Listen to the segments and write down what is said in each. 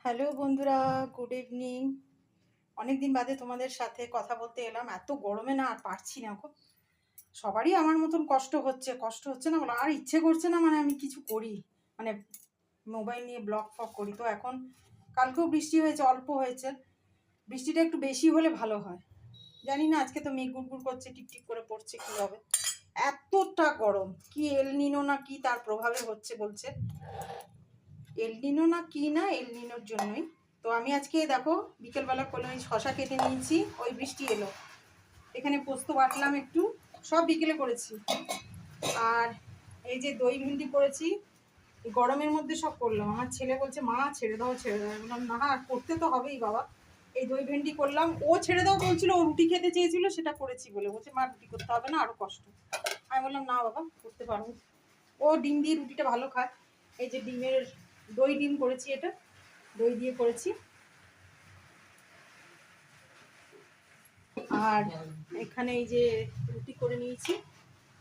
Hello বন্ধুরা, good evening. অনেক দিন বাদে তোমাদের সাথে কথা বলতে এলাম। এত গরমে না আর পারছি না গো। সবারই আমার মতন কষ্ট হচ্ছে না বলো, আর ইচ্ছে করছে না, মানে আমি কিছু করি, মানে মোবাইল নিয়ে ব্লগ ফগ করি। তো এখন কালকেও বৃষ্টি হয়েছে, অল্প হয়েছে। বৃষ্টিটা একটু বেশি হলে ভালো হয়। জানি না, আজকে তো মেঘ গুড় করছে, টিপটিপ করে পড়ছে, কী হবে। এতটা গরম, কি এল নিনো না কি তার প্রভাবে হচ্ছে বলছে। এলনিনো না কি না, এলনিনোর জন্যই। তো আমি আজকে দেখো বিকেলবেলা করলাম, এই শশা কেটে নিয়েছি, ওই বৃষ্টি এলো, এখানে পোস্ত বাটলাম একটু, সব বিকেলে করেছি। আর এই যে দই ভিন্ডি করেছি, এই গরমের মধ্যে সব করলাম। আমার ছেলে বলছে মা ছেড়ে দাও ছেড়ে দাও, বললাম না করতে তো হবেই বাবা। এই দই ভেন্ডি করলাম, ও ছেড়ে দাও বলছিল, ও রুটি খেতে চেয়েছিল, সেটা করেছি বলে বলছে মা রুটি করতে হবে না, আরো কষ্ট। আমি বললাম না বাবা করতে পারবো। ও ডিম দিয়ে রুটিটা ভালো খায়। এই যে ডিমের দই ডিম করেছি, এটা দই দিয়ে করেছি। আর এখানে এই যে রুটি করে নিয়েছি,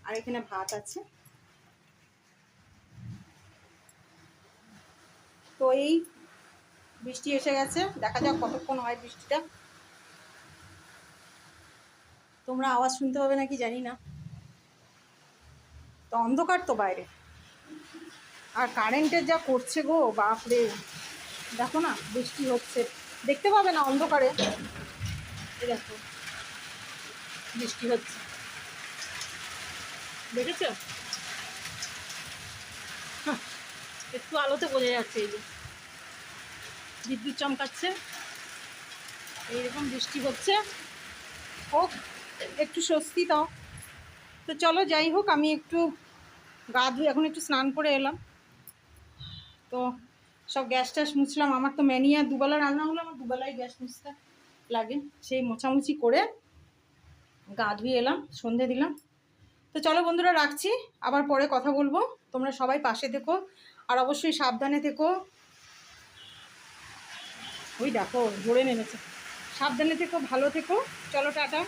আর এখানে ভাত আছে। তো এই বৃষ্টি এসে গেছে, দেখা যাক কতক্ষণ হয় বৃষ্টিটা। তোমরা আওয়াজ শুনতে পাবে নাকি জানি না। তো অন্ধকার তো বাইরে, আর কারেন্টের যা করছে গো বাপরে। দেখো না বৃষ্টি হচ্ছে, দেখতে পাবে না অন্ধকারে। দেখো বৃষ্টি হচ্ছে, দেখেছো? একটু আলোতে বোঝা যাচ্ছে, এই যে বিদ্যুৎ চমকাচ্ছে, এইরকম বৃষ্টি হচ্ছে। হোক একটু স্বস্তি দাও। তো চলো যাই হোক, আমি একটু গা ধুয়ে এখন একটু স্নান করে এলাম। তো সব গ্যাস ট্যাস মুছলাম। আমার তো ম্যানিয়া দুবেলা রান্না হলো, আমার দুবেলায় গ্যাস মুছতে লাগে। সেই মোছামুছি করে গা ধুয়ে এলাম, সন্ধে দিলাম। তো চলো বন্ধুরা রাখছি, আবার পরে কথা বলবো। তোমরা সবাই পাশে থেকো, আর অবশ্যই সাবধানে থেকো। ওই দেখো জোরে নেমেছে। সাবধানে থেকো, ভালো থেকো। চলো টাটা।